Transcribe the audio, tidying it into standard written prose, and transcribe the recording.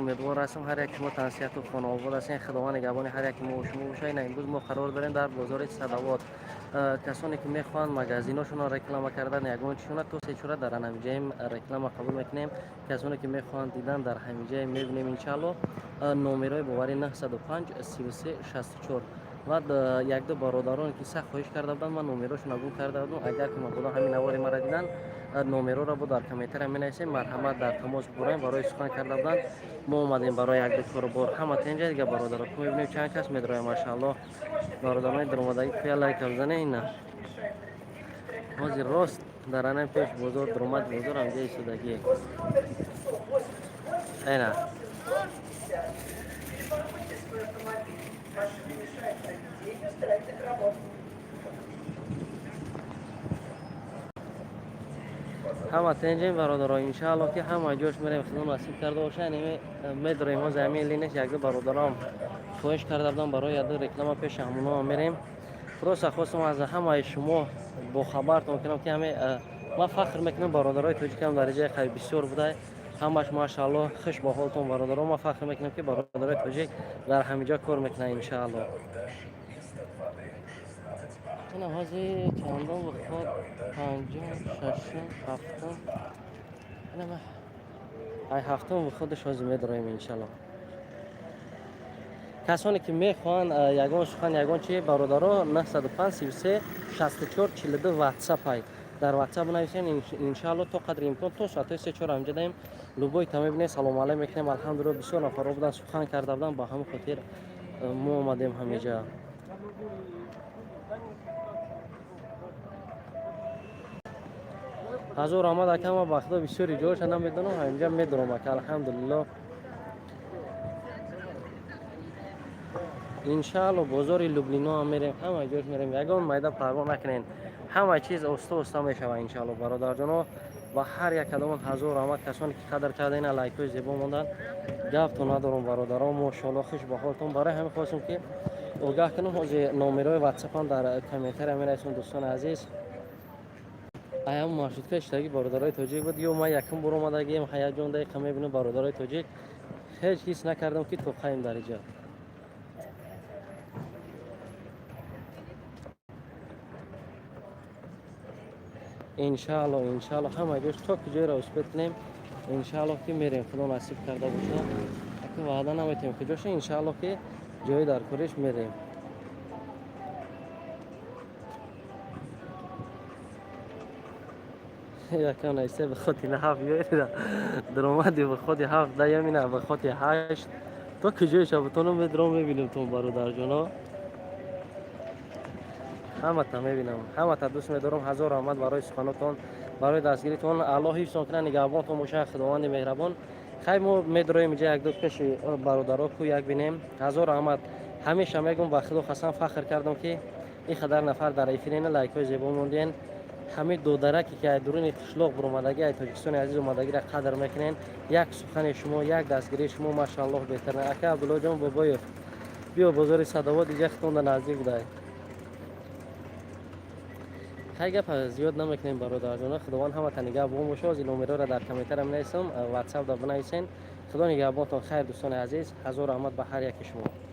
امیدوار هستم هر یک شما تنسیت و خانواده هستین. خداوند نگهبان هر یک ما و شما باشه. نه امروز ما قرار داریم در بازار صدوات کسانی که میخوان مغازیناشون را رکلام کردن یگان چونه تو سه چوره در همینجا رکلام قبول میکنیم. کسانی که میخوان دیدن در همینجا میبینیم ان شاء الله. نمره باوری 905 33 64 و یک دو برادران که سخت خواهش کرده بودن من نمرهشون رو گم کرده بودم. اگر که مبادا همین نواری مرا دیدن نمره را بود در کامنتر می نویسیم. مرحمت در تماس بگیریم. برای سخن کرده بودن ما اومدیم برای یک دو کار بار همه اینجا دیگه برادر که میبینیم چند کس میدرای ماشاءالله برادران در اومدگی که لایک بزنه اینا مازی راست در آن پیش بازار درآمد بازار هم جای سودگی اینا همه تنجیم برادران ان شاء الله که همه جوش میریم خدمت نصیب کرده باشه. یعنی میدریم ما زمین لینش یک دو برادرام خواهش کرده بودم برای یک دو رکلام پیش همونا میریم. پروسه خواستم از همه شما با خبرتون کنم که همه ما فخر میکنم برادرای توجیکم درجه خیلی بسیار بوده. همش ماشاءالله خوش با حالتون برادران. ما فخر میکنم که برادرای توجیک در همینجا کار میکنن ان شاء الله. اینا هازی چندم بخواد پنجم ششم هفتم اینا ای هفتم بخودش هازی میدرایم ان شاء الله. کسانی که میخوان یگان سخن یگان چی برادرها 905 33 64 42 واتساپ های در واتساپ بنویسین ان شاء الله تا قدر امکان تو ساعت 3 4 همجا دایم لوبای تمام ببینید. سلام علیکم میکنیم. الحمدلله بسیار نفر بودن سخن کرده بودن با هم خاطر ما اومدیم همینجا. حضور آمد اکم وقتا بسیاری جوش نمیدونم همینجا میدونم که الحمدلله ان شاء الله بازار لوبلینا هم میریم همه جوش میریم. یگان میده پروا نکنین همه چیز استا میشوه ان شاء الله برادر جان. و هر یک کدام حضور آمد کسانی که قدر کردین لایک های زیبا موندن گفت تو ندارم برادران ماشاءالله خوش به حالتون. برای همین خواستم که آگاه کنم از نمره واتساپ در کامنتر می نویسون دوستان عزیز. ایام مارشد که اشتراکی برادرای توجیک بود یا ما یکم برو اومدگیم هیجان دقیقه میبینم برادرای توجیک هیچ حس نکردم که تو خیم در اینجا. ان شاء الله همه جوش تا کجای را اثبات کنیم ان شاء الله که میریم خدا نصیب کرده باشه. اگه وعده نمیتیم که جوش ان شاء الله که جای در کارش میریم. یکان ایسه به خودی نهاف بیایید درآمدی به خودی هفت ده یمینه به خودی هشت تا کجای شبتونو میدرام میبینیم تون برادر جانا. همه تا میبینم همه تا دوست میدارم. هزار آمد برای سخناتون برای دستگیریتون. الله حفظتون کنه نگهبانتون باشه خداوند مهربان. خیلی ما میدرایم اینجا یک دو پیش برادرها کو یک بینیم. هزار آمد همیشه میگم با خدا قسم فخر کردم که این قدر نفر در ایفرین لایک های زیبا موندین. همه دو درکی که درون قشلاق بر اومدگی ای تاجیکستان عزیز اومدگی را قدر میکنین. یک سخن شما یک دستگیری شما ماشاءالله بهترین. اکا عبدالله جان بابای بیا بازار صدوات دیگه خطون نزدیک بوده. خیلی گپ زیاد نمیکنیم برادر جان. خداوند همه تا نگهبان باشه. از نمره را در کامنتر هم نویسم واتساپ دا بنویسین. خدا نگهبانتون خیر دوستان عزیز. هزار رحمت به هر یک شما.